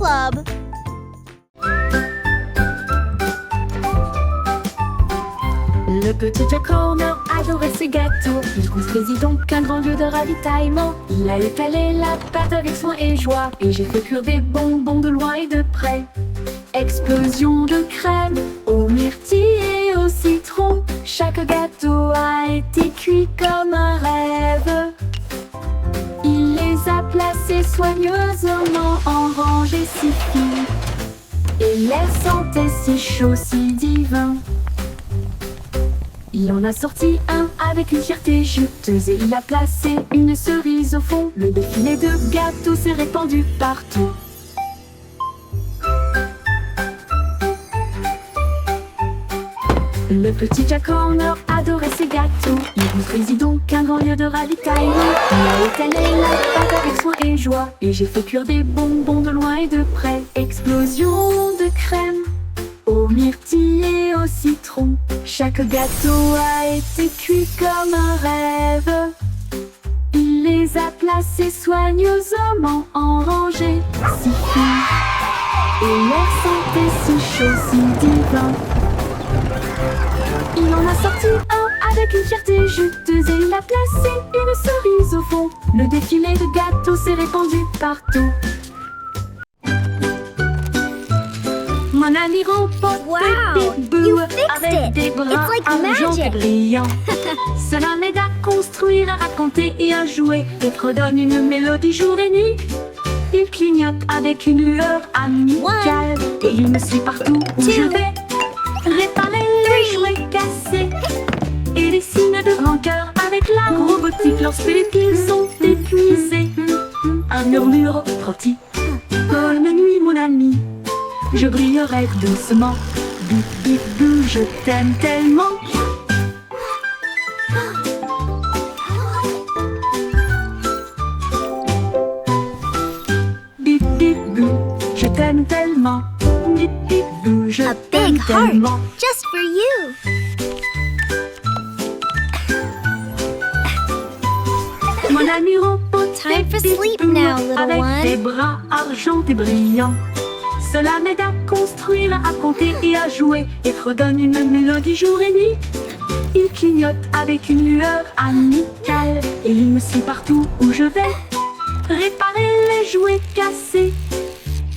Club. Le petit Jack Horner adorait ses gâteaux. Il construisit donc un grand lieu de ravitaillement. Il a étalé la pâte avec soin et joie, et j'ai fait cuire des bonbons de loin et de près. Explosion de crème aux myrtilles et au citron. Chaque gâteau a été cuit comme un rêve. Il les a placés soigneusement en rangées si fines, et l'air sentait si chaud, si divin. Il en a sorti un avec une fierté juteuse, et il a placé une cerise au fond. Le défilé de gâteaux s'est répandu partout. Le petit Jack Horner adorait ses gâteaux. Il construisit donc un grand lieu de ravitaillement. Il a étalé la pâte avec soin et joie, et j'ai fait cuire des bonbons de loin et de près. Explosion de crème aux myrtilles et au citron. Chaque gâteau a été cuit comme un rêve. Il les a placés soigneusement en rangées si fines, et l'air sentait si chaud, si divin. Il en a sorti un avec une fierté juteuse, et il a placé une cerise au fond. Le défilé de gâteaux s'est répandu partout. Mon ami robot Wow, Baby Boo you fixed avec it. des bras It's like argent et magic. brillants. Cela m'aide à construire, à raconter et à jouer, et redonne une mélodie jour et nuit. Il clignote avec une lueur amicale, et il me suit partout où je vais. Réparer les jouets cassés et les signes de rancœur avec la robotique lorsque les piles sont épuisés. Un murmure petit. Bonne nuit mon ami, je brillerai doucement. Bip bip bou, je t'aime tellement. Bip bip bou, je t'aime tellement. Bip bip bou, je A t'aime big heart, tellement. just for you. Mon ami robot Time for Baby sleep Boo, now, little avec one. des bras argentés brillants. Cela m'aide à construire, à raconter et à jouer, et redonne une mélodie jour et nuit. Il clignote avec une lueur amicale, et il me suit partout où je vais. Réparer les jouets cassés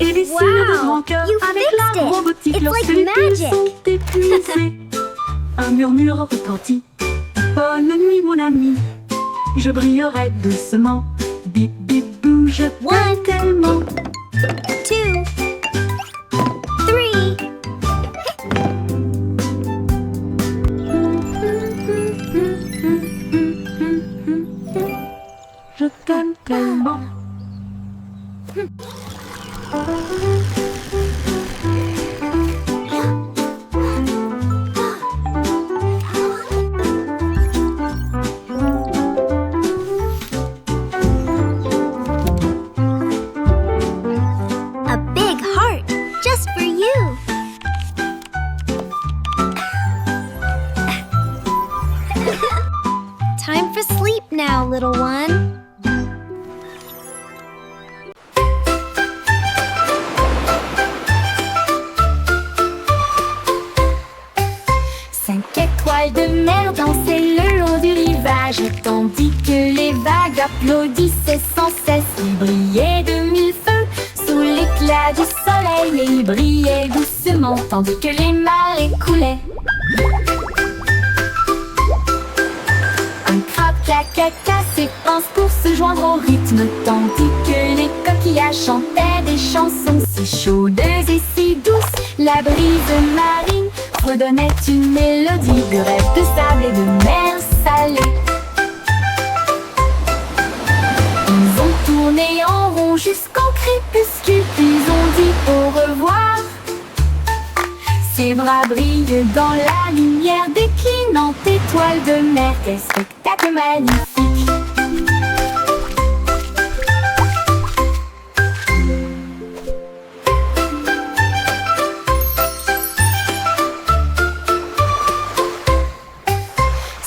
et les signes de Wow, rancœur you avec fixed la it. robotique It's lorsque like les piles magic. sont épuisées. Un murmure retentit. Bonne nuit mon ami, je brillerai doucement. Bip bip bou, je t'aime One. tellement. 2, 3. Je t'aime tellement. A big heart, just for you. Time for sleep now, little one. Cinq étoiles de mer dansaient le long du rivage, tandis que les vagues applaudissaient sans cesse. Ils brillaient de mille feux sous l'éclat du soleil, et ils brillaient doucement tandis que les marées coulaient. Un crabe caca s'épanse pour se joindre au rythme, tandis que les coquillages chantaient des chansons si chaudes et si douces. La brise marine redonnait une mélodie de rêve de sable et de mer salée. Ils ont tourné en rond jusqu'au crépuscule, puis ont dit au revoir. Ses bras brillent dans la lumière des clinantes étoiles de mer. Quel spectacle magnifique!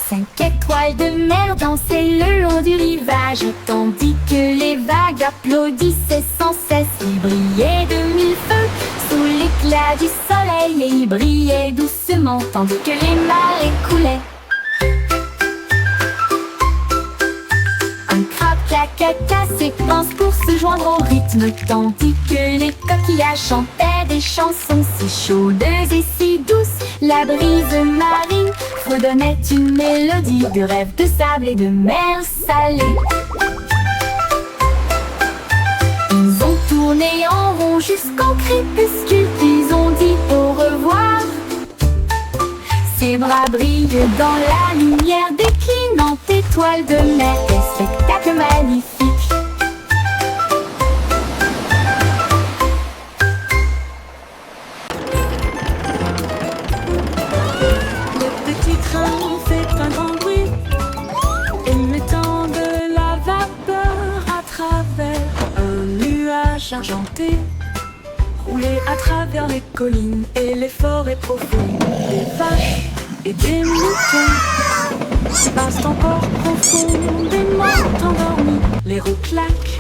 Cinq étoiles de mer dansaient le long du rivage, tandis que les vagues applaudissaient sans cesse. Ils brillaient de l'éclat du soleil et il brillait doucement tandis que les marées coulaient. Un crabe caca ses pinces pour se joindre au rythme tandis que les coquillages chantaient des chansons si chaudes et si douces. La brise marine fredonnait une mélodie de rêves de sable et de mer salée. Ils ont tourné en rond jusqu'au crépuscule, puis ont dit au revoir. Ses bras brillent dans la lumière déclinante étoile de mer. Quel spectacle magnifique! Le petit train fait un grand bruit, émettant de la vapeur à travers un nuage argenté. Rouler à travers les collines et les forêts profondes, des vaches et des moutons passent encore profondément endormis. Les roues claquent,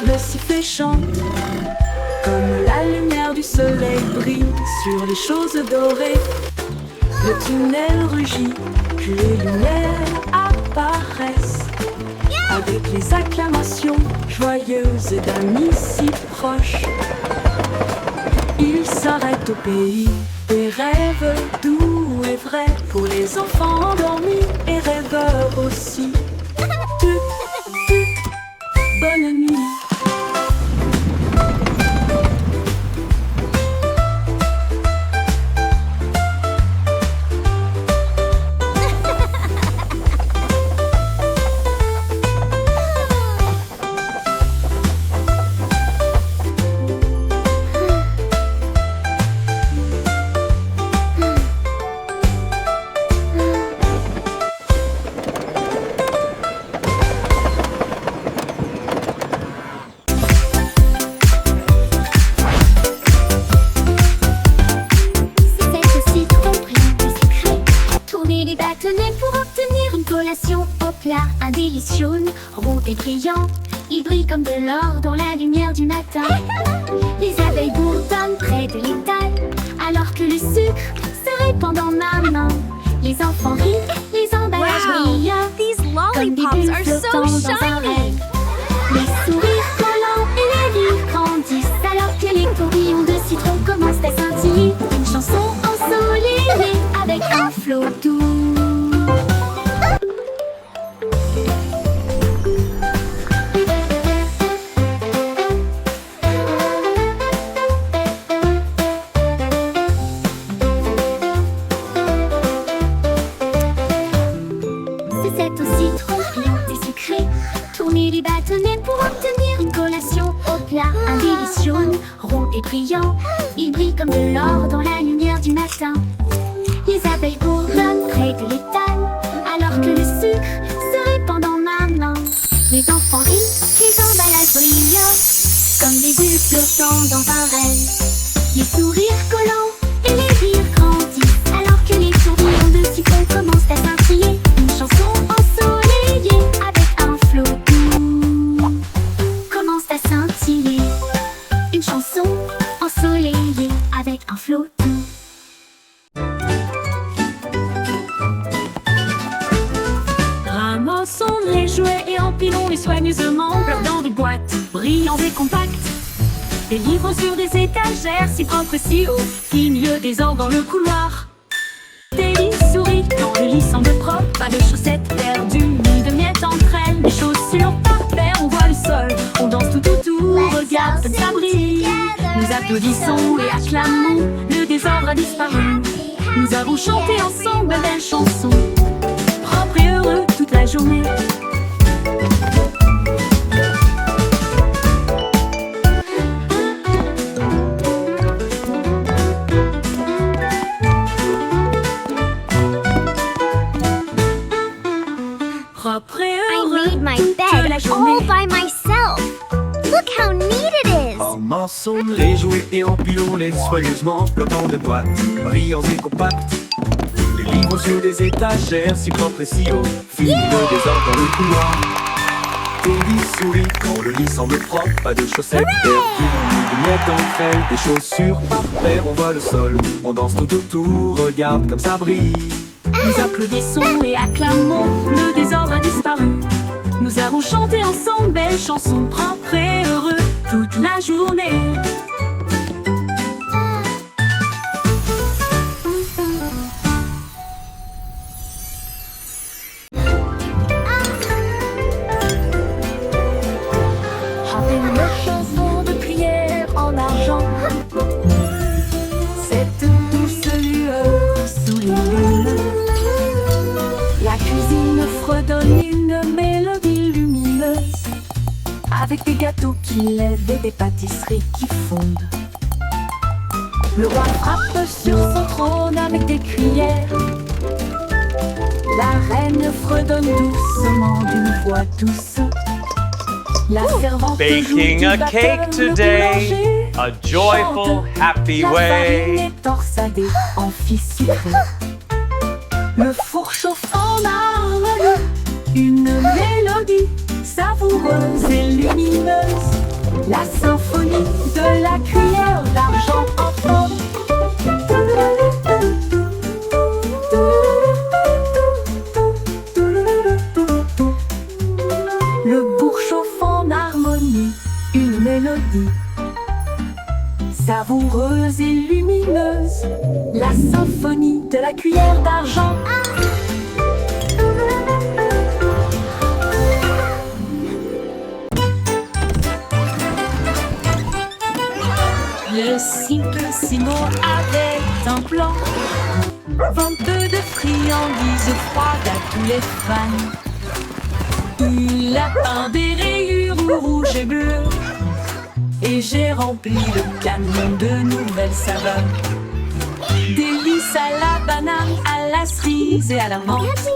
le sifflet chante, comme la lumière du soleil brille sur les choses dorées. Le tunnel rugit, puis les lumières apparaissent, avec les acclamations joyeuses d'amis si proches. Il s'arrête au pays des rêves doux et vrais, pour les enfants endormis et rêveurs aussi. Bonne nuit. Un délice jaune, rond et brillant, il brille comme de l'or dans la lumière du matin. Les abeilles bourdonnent près de l'étal, alors que le sucre se répand dans ma main. Les enfants rient, les emballages brillent, These comme des lollipops bulles are so flottant dans un shiny. rêve. Les sourires collants et les rires grandissent, alors que les tourbillons de citron commencent à scintiller. Une chanson ensoleillée avec un flot doux. Les bâtonnets pour obtenir une collation au plat. Un délice jaune, rond et brillant, il brille comme de l'or dans la lumière du matin. Les abeilles bourdonnent près de l'étal, alors que le sucre se répand dans ma main. Les enfants rient, les emballages brillent, comme des bulles flottant dans un rêve. Les sourires collants et les rires grandissent, alors que les tourbillons de citron commencent à scintiller. Une chanson ensoleillée avec un flot doux commence à scintiller. Une chanson ensoleillée avec un flot doux. Ramassons les jouets et empilons-les soigneusement dans des boîtes brillantes et compactes. Des livres sur des étagères si propres et si hauts, qui milieu des ordres dans le couloir. Des lits souris dans le lit semble propre, pas de chaussettes perdues ni de miettes entre elles. Les chaussures par terre, on voit le sol, on danse tout, regarde comme ça brille. Nous applaudissons et acclamons, le désordre a disparu. Nous avons chanté ensemble de belles chansons, propres et heureux toute la journée. Propre et I heureux made my toute bed la journée. all by myself. Look how neat it is. Ramassons les jouets et empilons-les soigneusement, flottant de boîtes, brillants et compacts. Les livres sur des étagères, si propres et si hauts, filent le désordre dans le couloir. Teddy sourit quand le lit semble propre, pas de chaussettes perdues, ni de miettes entre elles, des chaussures par paire, on voit le sol, on danse tout autour, regarde comme ça brille. Nous applaudissons et acclamons, le désordre a disparu. Nous avons chanté ensemble belles chansons propres et heureux toute la journée. Chantez une chanson de prière en argent. Cette douce lueur sous les lunes. La cuisine fredonne une mélodie lumineuse, avec des gâteaux qui lèvent et des pâtisseries qui fondent. Le roi frappe sur son trône avec des cuillères. La reine fredonne doucement d'une voix douce. La servante Baking joue a du cake batteur, le today, boulanger a joyful, chante. happy La farine way. est torsadée en fils sucré. Le four chauffe en harmonie, une mélodie savoureuse et lumineuse. La symphonie de la cuillère d'argent en forme. Le bourg chauffe en harmonie, une mélodie savoureuse et lumineuse. La symphonie de la cuillère d'argent. Le Simplissimo avait un plan, vente de friandises froides à tous les fans. Il a peint des rayures rouges et bleues, et j'ai rempli le camion de nouvelles saveurs. Délices à la banane, à la cerise et à la menthe.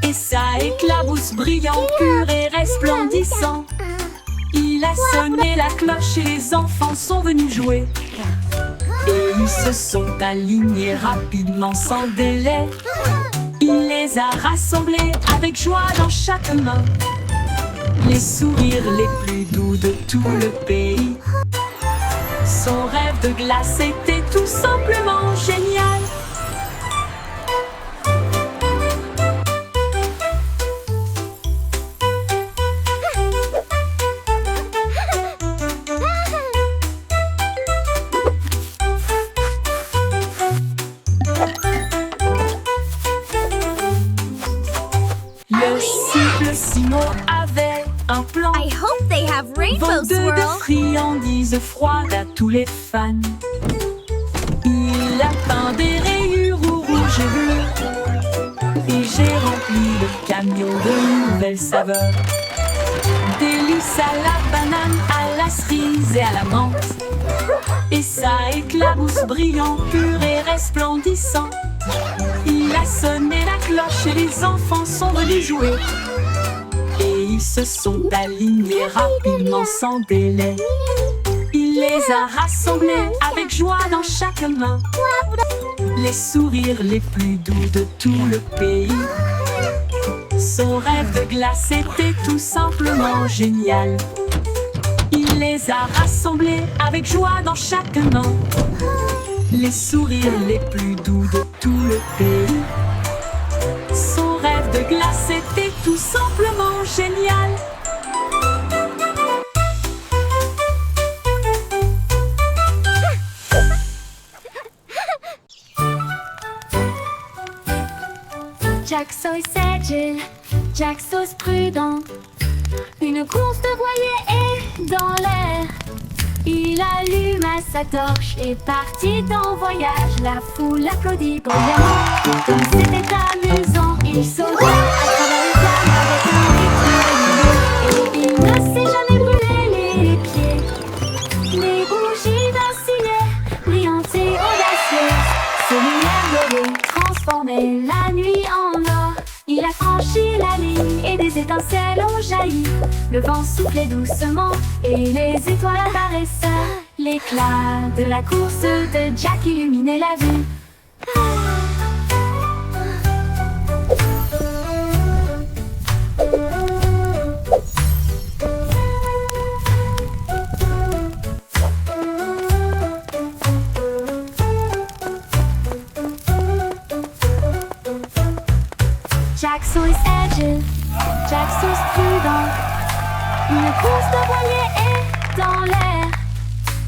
Et ça éclabousse brillant, pur et resplendissant. Il a sonné la cloche et les enfants sont venus jouer. Et ils se sont alignés rapidement sans délai. Il les a rassemblés avec joie dans chaque main. Les sourires les plus doux de tout le pays. Son rêve de glace était tout simplement génial. Le Simplissimo avait un plan. I hope they have Rainbow Vente de Swirl. friandises froides à tous les fans. Il a peint des rayures rouges et bleues. Et j'ai rempli le camion de nouvelles saveurs. Délices à la banane, à la cerise et à la menthe. Et ça éclabousse brillant, pur et resplendissant. Il a sonné la cloche et les enfants sont venus jouer. Et ils se sont alignés rapidement sans délai. Il les a rassemblés avec joie dans chaque main. Les sourires les plus doux de tout le pays. Son rêve de glace était tout simplement génial. Il les a rassemblés avec joie dans chaque main. Les sourires les plus doux de tout le pays. Son rêve de glace était tout simplement génial. Jack Sauce agile, Jack Sauce prudent. Une course de voilier est dans l'air. Il alluma sa torche et partit en voyage. La foule applaudit bruyamment. Comme c'était amusant, il sauta à travers les flammes avec un rythme régulier. Et il ne s'est jamais brûlé les pieds. Les bougies vacillaient, brillantes et audacieuses. Ses lumières dorées transformaient la nuit en or. Il a franchi la ligne et des étincelles ont jailli. Le vent soufflait doucement et les étoiles apparaissaient. L'éclat de la course de Jack illuminait la vue. avec sauce prudent. Une course de voilier est dans l'air.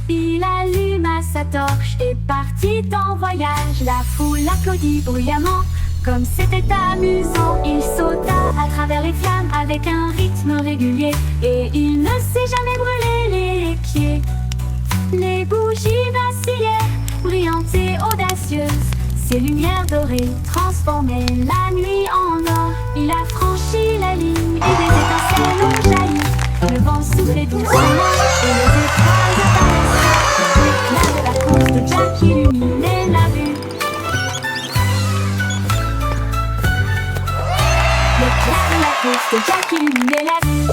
Il alluma sa torche et partit en voyage. La foule applaudit bruyamment, comme c'était amusant. Il sauta à travers les flammes avec un rythme régulier, et il ne s'est jamais brûlé les pieds. Les bougies vacillaient, brillantes et audacieuses. Ses lumières dorées transformaient la nuit en or. Il a franchi la ligne et des étincelles ont jailli. Le vent soufflait doucement et les étoiles apparaissaient. L'éclat de la course de Jack illuminait la vue. L'éclat de la course de Jack illuminait la vue.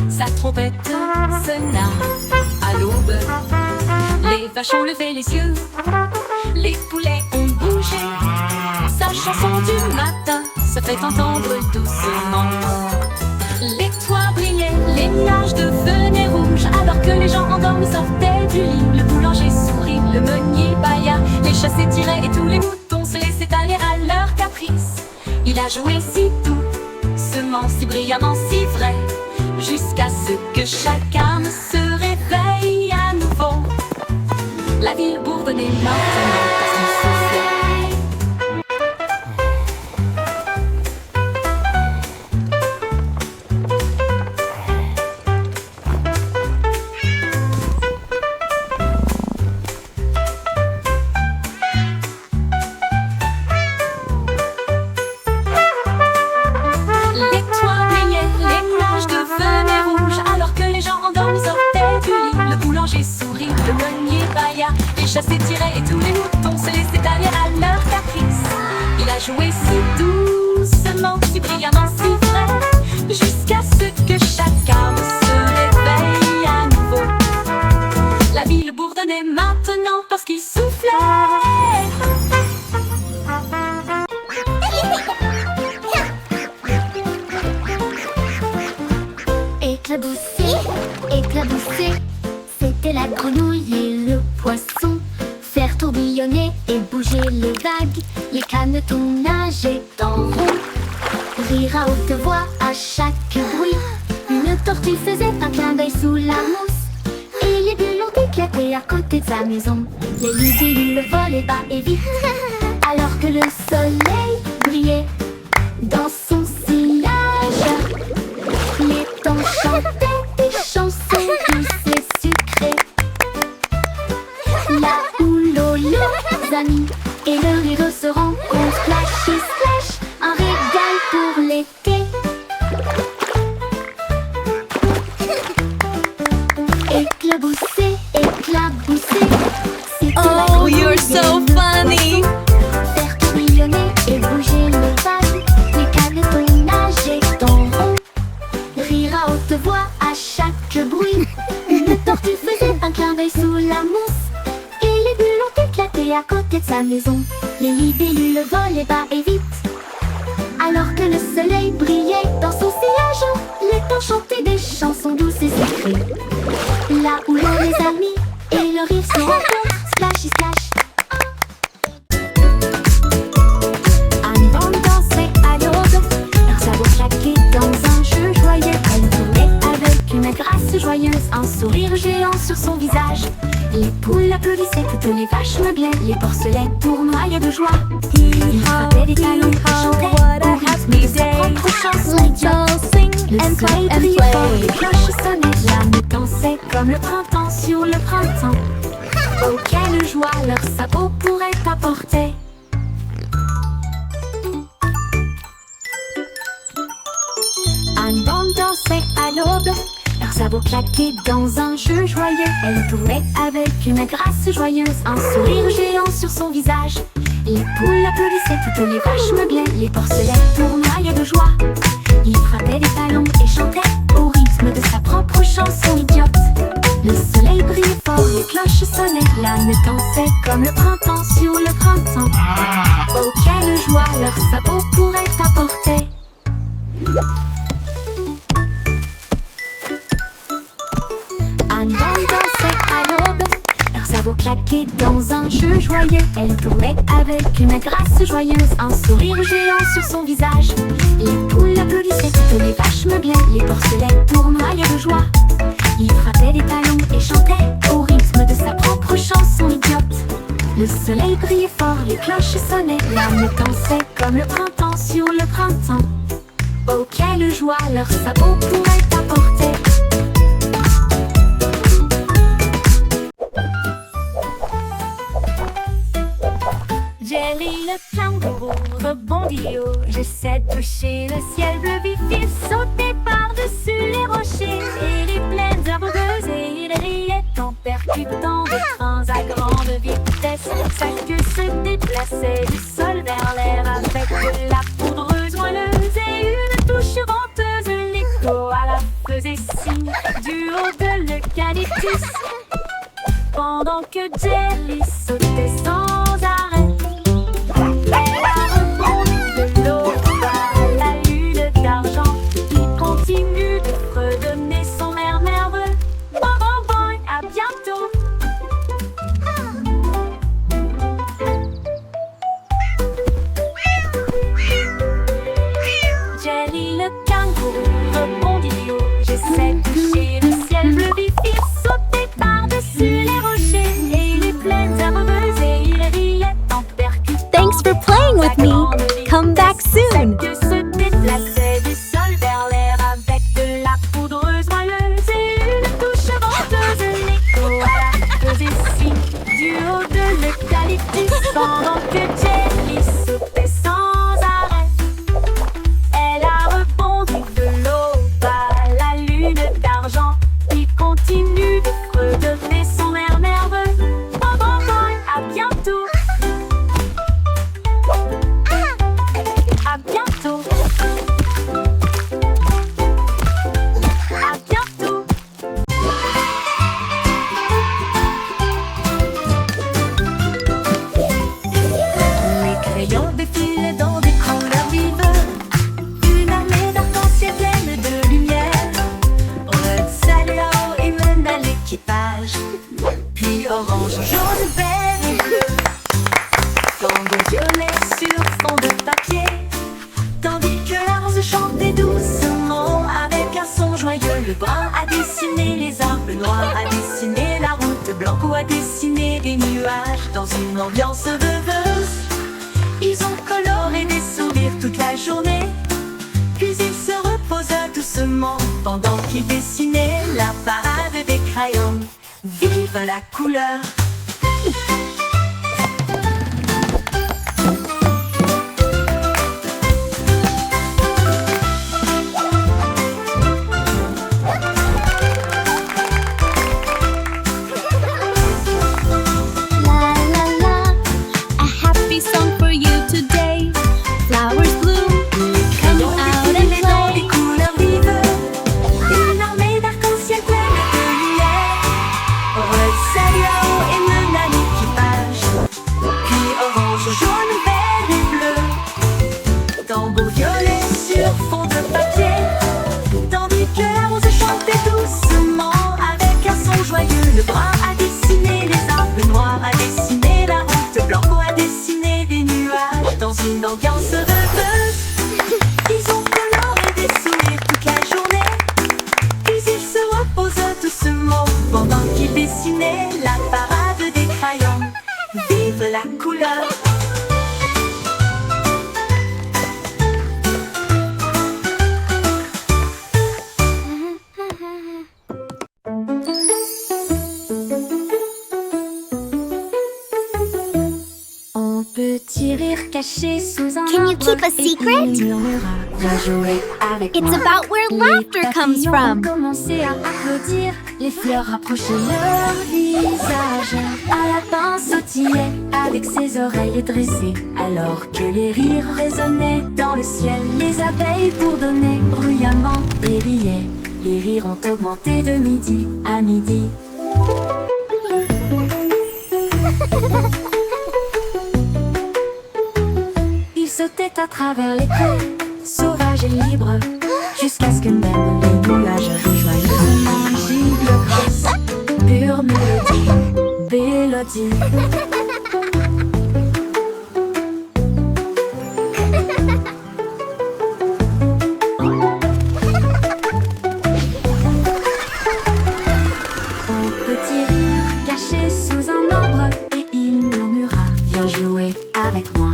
Sa trompette sonna à l'aube. Les vaches ont levé les yeux, les poulets ont bougé. Sa chanson du matin se fait entendre doucement. Les toits brillaient, les nuages devenaient rouges, alors que les gens endormis sortaient du lit. Le boulanger sourit, le meunier bâilla, les chats s'étiraient et tous les moutons se laissaient aller à leur caprice. Il a joué si doucement, si brillamment, si vrai, jusqu'à ce que chacun se réveille à nouveau. La ville bourdonnait maintenant parce qu'il soufflait. Le meunier bâilla, les chats s'étiraient et tous les moutons se laissaient aller à leur caprice. Il a joué si doucement, si brillamment, si vrai, jusqu'à ce que chacun se réveille à nouveau. La ville bourdonnait maintenant parce qu'il soufflait. Éclaboussé, éclaboussé, c'était la grenouille et le poisson. Faire tourbillonner et bouger les vagues, les canetons nageaient en rond. Rire à haute voix à chaque bruit. Une tortue faisait un clin d'œil sous la mousse, et les bulles ont éclaté à côté de sa maison. Les libellules volaient bas et vite, alors que le soleil brillait dans son sillage. Les temps chantaient des chansons douces et sucrées. La houle aux amis et le rire se rencontrent. Splash et splash, un régal pour l'été. Éclaboussé, éclaboussé, c'était la Oh, grenouille you're et so le funny. poisson. Faire tourbillonner et bouger les vagues, les canetons nageaient en rond. Rire à haute voix à chaque bruit. Une tortue faisait un clin d'œil sous la mousse, et les bulles ont éclaté à côté de sa maison. Les libellules volaient bas et vite, alors que le soleil brillait dans son sillage. Les temps chantaient des chansons douces et sucrées. Là où l'on les amis et le rire se rencontrent. Splash et splash. Anne Bande dansait à l'aube, leurs sabots claqués dans un jeu joyeux. Elle tournait avec une grâce joyeuse, un sourire géant sur son visage. Les poules applaudissaient, toutes les vaches meuglaient, les porcelets tournoyaient de joie. Ils frappaient des talons et chantaient au rythme de sa propre chanson. Let's all sing Le and play soleil and brillait fort, les play. cloches sonnaient, l'âme dansait comme le printemps sur le printemps. Oh, quelle joie leurs sabots pourraient apporter. Anne Bande dansait à l'aube, leurs sabots claqués dans un jeu joyeux. Elle tournait avec une grâce joyeuse, un sourire géant sur son visage. Les poules applaudissaient, toutes les vaches meuglaient, les porcelets tournoyaient de joie. Il frappait des talons et chantait au rythme de sa propre chanson idiote. Le soleil brillait fort, les cloches sonnaient, l'âne dansait comme le printemps sur le printemps. Oh, quelle joie leurs sabots pourraient apporter. pour claquer dans un jeu joyeux. Elle tournait avec une grâce joyeuse, un sourire géant sur son visage. Les poules applaudissaient, tenaient vachement bien, les porcelets tournoyaient de joie. Il frappait des talons et chantait au rythme de sa propre chanson idiote. Le soleil brillait fort, les cloches sonnaient, l'âme dansait comme le printemps sur le printemps. Oh quelle joie leurs sabots pourraient apporter. Jelly le kangourou rebondit haut. J'essaie de toucher le ciel bleu vif. Il sautait par-dessus les rochers et les plaines herbeuses, et il riait en percutant des trains à grande vitesse. Sa queue se déplaçait du sol vers l'air avec de la poudreuse moelleuse et une touche venteuse. L'écho à la faisait signe du haut de l'eucalyptus, pendant que Jelly sautait sans arrêt. Elle a rebondi de l'eau à la lune d'argent. Il continue de fredonner son air nerveux. Bon, bon, bon, à bientôt. Jelly le kangourou rebondit haut. J'essaie de toucher le ciel bleu vif. Il sautait par-dessus les rochers et les plaines herbeuses, et il riait en percutant. Thanks for playing with me. Come back soon. Que se déplaçait du sol vers l'air avec de la poudreuse moelleuse et une touche venteuse. L'écho à la faisait signe du haut de l'eucalyptus, pendant que Jelly sautait sans arrêt. Elle a rebondi de l'aube à la lune d'argent. Il continue de fredonner son air nerveux. Bon, bon, bon, à bientôt. À bientôt. À bientôt. Les crayons défilaient dans des couleurs vives. Une armée d'arc-en-ciel pleine de lumière. Red, Salao et mena l'équipage. Puis orange, jaune, vert et bleu. Tango violet sur fond de papier. Tandis que la rose chantait doucement avec un son joyeux. Le brun a dessiné les arbres, noirs a dessiné la route, blanc a dessiné des nuages dans une ambiance rêveuse. Ils ont coloré des sourires toute la journée. Puis ils se reposa doucement pendant qu'ils dessinaient la parade des crayons. Vive la couleur! La la la, a happy song for you today. Flowers bloom, come out and Dans des play. couleurs vives, une armée d'arc-en-ciel pleine de lumière. Red, Salao et mena l'équipage. Puis orange, jaune, vert et bleu. Tambour violet sur fond de papier. Tandis que la rose chantait doucement avec un son joyeux. Le brun a dessiné les arbres, le noir a dessiné la route, blanc a dessiné des nuages dans une ambiance rêveuse. Ils ont coloré des sourires toute la journée. Puis ils se reposaient doucement pendant qu'ils dessinaient la parade des crayons. Vive la couleur! Un petit rire caché sous un Can you arbre, keep a et puis secret? il murmura, viens jouer avec It's moi. about where Les laughter comes papillons from. ont commencé à applaudir. Les fleurs rapprochaient leur visage. Un lapin sautillait avec ses oreilles dressées, alors que les rires résonnaient dans le ciel. Les abeilles bourdonnaient bruyamment et riaient. Les rires ont augmenté de midi à midi. Ils sautaient à travers les prés, sauvages et libres, jusqu'à ce que même les nuages rejoignent une giblograsse. Pure mélodie, belle mélodie. Un petit rire caché sous un arbre, et il murmura: viens jouer avec moi.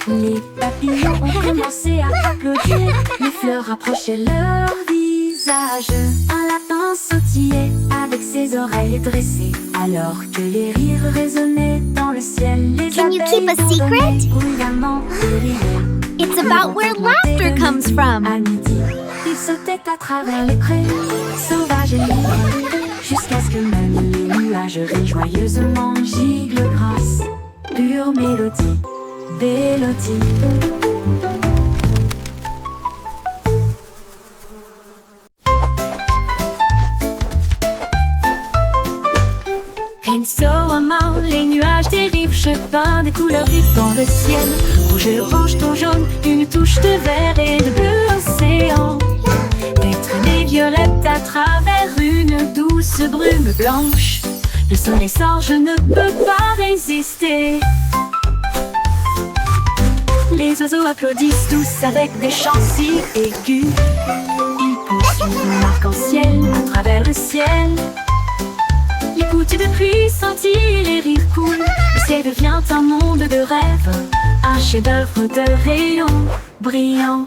Les papillons ont commencé à applaudir, les fleurs rapprochaient leur visage. Un lapin sautillait avec ses oreilles dressées, alors que les rires résonnaient dans le ciel. Les Can you keep a abeilles secret? bourdonnaient bruyamment et riaient. It's about where laughter comes from. À midi, ils sautaient à travers les prés, sauvages et libres, jusqu'à ce que même les nuages rient joyeusement. Gigle grasse, pure mélodie, mélodie. Insolemment, les nuages dérivent, chemin des couleurs vives dans le ciel. Rouge, orange, ton jaune, une touche de vert et de bleu océan. Des traînées violettes à travers une douce brume blanche. Le soleil sort, je ne peux pas résister. Les oiseaux applaudissent tous avec des chants si aigus. Ils poursuivent l'arc-en-ciel à travers le ciel. Les gouttes de pluie scintillent, les rires coulent. Le ciel devient un monde de rêve, un chef-d'œuvre de rayons brillants.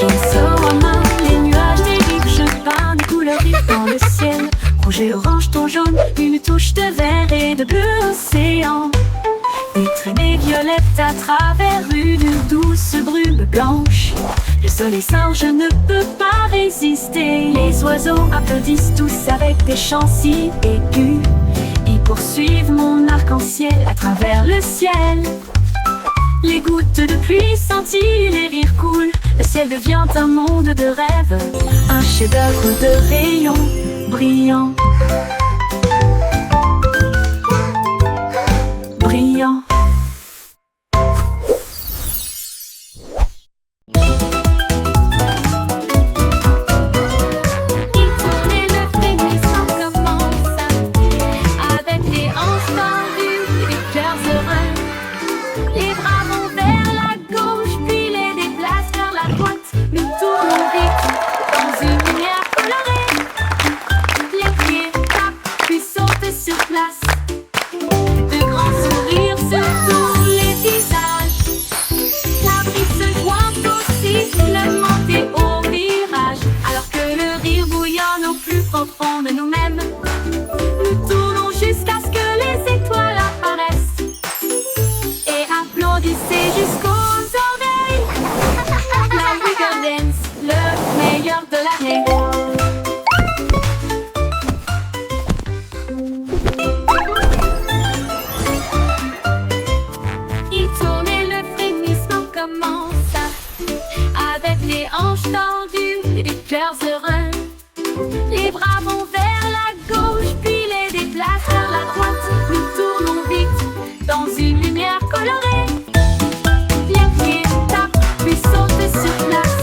Insolemment, les nuages dérivent, je peins des couleurs vives dans le ciel. Rouge et orange, ton jaune, une touche de vert et de bleu océan. Des traînées violettes à travers une douce brume blanche. Le soleil sort, je ne peux pas résister. Les oiseaux applaudissent tous avec des chants si aigus. Ils poursuivent mon arc-en-ciel à travers le ciel. Les gouttes de pluie scintillent, les rires coulent. Le ciel devient un monde de rêve, un chef-d'œuvre de rayons brillants. Brillant. Il tournait le frémissement commence, avec les hanches tendues, les cœurs heureux. Les bras vont vers la gauche, puis les déplacent vers la droite. Nous tournons vite dans une lumière colorée. Les pieds tapent, puis sautent sur place. De grands sourires sur tous les visages. La brise se joint au sifflement et au virage. Alors que le rire bouillonne au plus profond de nous-mêmes, nous tournons jusqu'à ce que les étoiles apparaissent. Et applaudissez jusqu'aux oreilles. La Wiggle Dance, le meilleur de l'année. Il tourne et le frémissement commence, avec les hanches tendues et les cœurs heureux. Les bras vont vers la gauche, puis les déplacent vers la droite. Nous tournons vite dans une lumière colorée. Les pieds tapent, puis sautent sur place.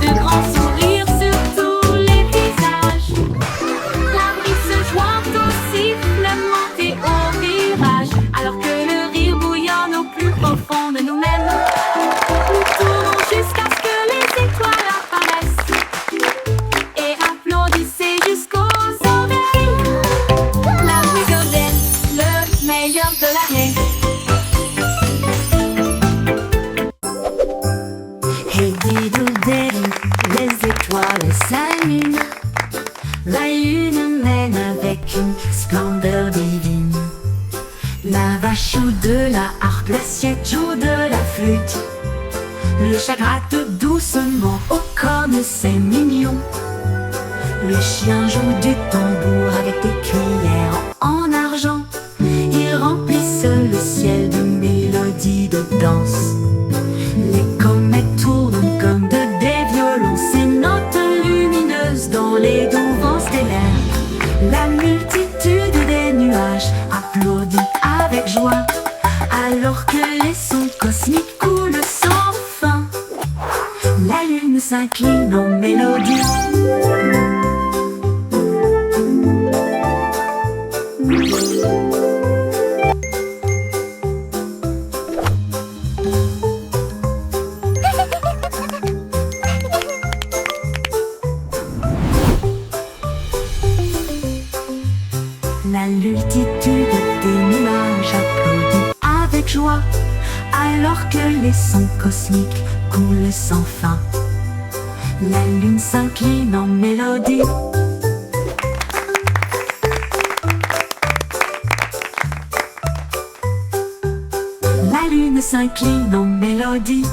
De grands sourires sur tous les visages. La brise se joint au sifflement et au virage. Alors que le rire bouillonne au plus profond de nous-mêmes, nous tournons jusqu'à ce que les étoiles apparaissent. Et applaudissez jusqu'aux oreilles. La Wiggle Dance, le meilleur de l'année. Hey didou didou, les étoiles s'allument. La lune mène avec une splendeur divine. La vache joue de la harpe, l'assiette joue de la flûte. Le chat gratte doucement, oh comme c'est mignon. Le chien joue du tambour avec des cuillères en argent. Ils remplissent le ciel de mélodies de danse. Les comètes tournent comme des violons, ces notes lumineuses dans les doux vents stellaires. La multitude des nuages applaudit avec joie. Alors que les sons cosmiques coulent sans fin, la lune s'incline en mélodie. La multitude des nuages applaudit avec joie, alors que les sons cosmiques coulent sans fin. La lune s'incline en mélodie. La lune s'incline en mélodie.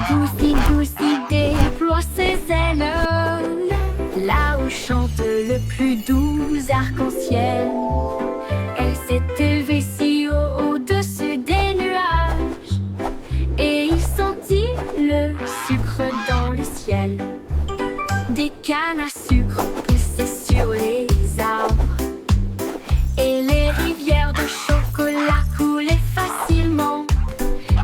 Goussi, Goussi déploie ses ailes, là où chante le plus doux arc-en-ciel. Elle s'est élevée si haut au-dessus des nuages, et il sentit le sucre dans le ciel. Des cannes à sucre poussaient sur les arbres, et les rivières de chocolat coulaient facilement.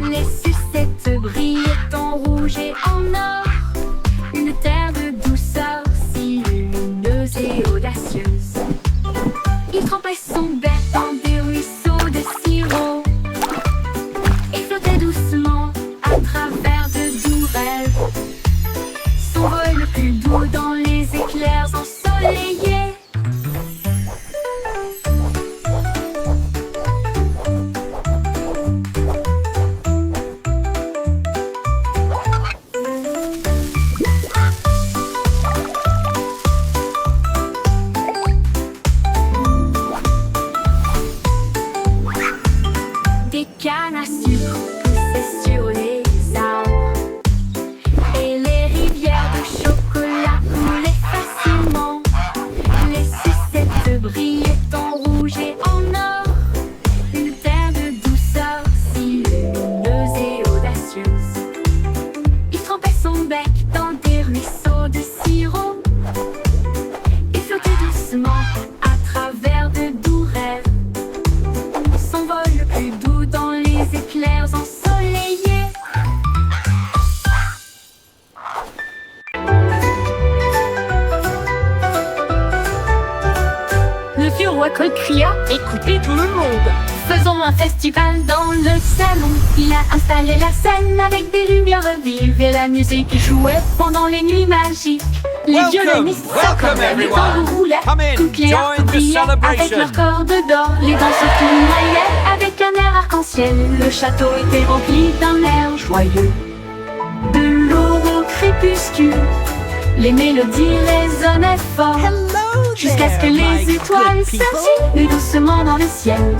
Les sucettes brillaient en rouge et en or, une terre de douceur si lumineuse et audacieuse. Il trempait son bec dans des ruisseaux de sirop et flottait doucement à travers de doux rêves. Son vol le plus doux dans les éclairs ensoleillés. Des cannes à sucre poussaient sur les arbres, et les rivières de chocolat coulaient facilement. Les sucettes brillaient en rouge et en or, une terre de douceur si lumineuse et audacieuse. Il trempait son bec dans des ruisseaux de sirop et flottait doucement à travers de doux rêves. Son vol le plus doux dans les éclairs ensoleillés. Le vieux roi Cole cria, écoutez tout le monde. Faisons un festival dans le salon. Il a installé la scène avec des lumières vives et la musique jouait pendant les nuits magiques. Les violonistes s'accordaient, les tambours roulaient, toutes les harpes brillaient avec leurs cordes d'or. Les danseurs tournoyaient avec un air arc-en-ciel. Le château était rempli d'un air joyeux. De l'aube au crépuscule, les mélodies résonnaient fort, jusqu'à ce que les étoiles scintillent doucement dans le ciel.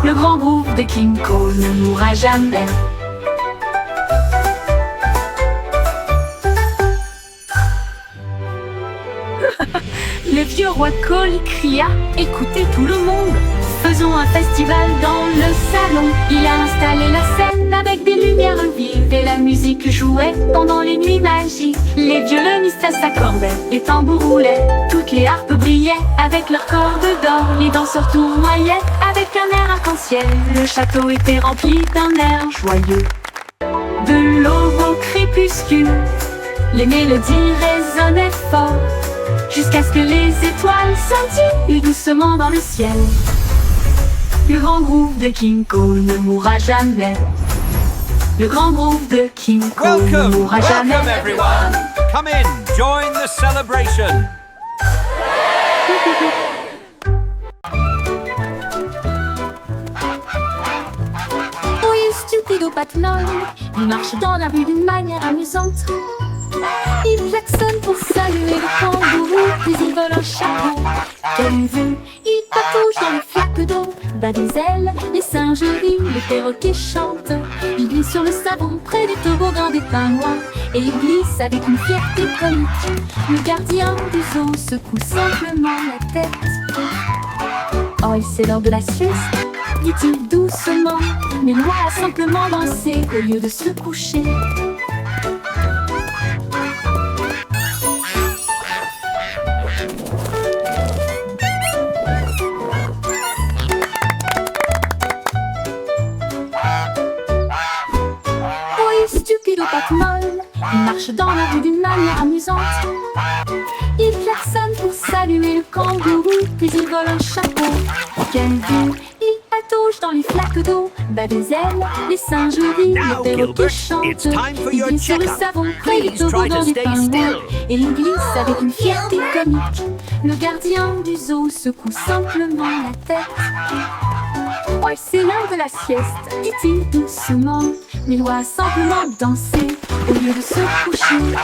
Le grand groupe de King Cole ne mourra jamais. Le vieux roi Cole cria, écoutez tout le monde. Faisons un festival dans le salon. Il a installé la scène avec des lumières vives et la musique jouait pendant les nuits magiques. Les violonistes s'accordaient, les tambours roulaient, toutes les harpes brillaient avec leurs cordes d'or. Les danseurs tournoyaient avec un air arc-en-ciel. Le château était rempli d'un air joyeux. De l'aube au crépuscule, les mélodies résonnaient fort, jusqu'à ce que les étoiles scintillent doucement dans le ciel. Le grand groupe de King Cole ne mourra jamais. Le grand groupe de King Cole ne mourra jamais. Welcome everyone. Come in, join the celebration. Oui, stupido Patnol, il marche dans la rue d'une manière amusante. Il klaxonne pour saluer le kangourou, puis il vole un chapeau. Quelle vue, il patouche dans les flaques d'eau, bat des ailes, les singes rient, les perroquets chantent. Il glisse sur le savon près du toboggan des pingouins, et il glisse avec une fierté comique. Le gardien du zoo secoue simplement la tête. Oh, il c'est l'heure de la sieste, dit-il doucement, mais Loi a simplement dansé au lieu de se coucher. tête molle. Il marche dans la rue d'une manière amusante. Il klaxonne pour saluer le kangourou, puis il vole un chapeau. Quelle vue! Il patauge dans les flaques d'eau, bat des ailes, les singes rient, Now, le perroquet Gilbert, chante. it's time for Il your glisse sur le checkup. savon, près du Please try to toboggan des stay pingouins. still. Et il glisse avec une fierté comique. Le gardien du zoo secoue simplement la tête. Oh, c'est l'heure de la sieste, dit-il doucement. Mais il doit simplement danser au lieu de se coucher.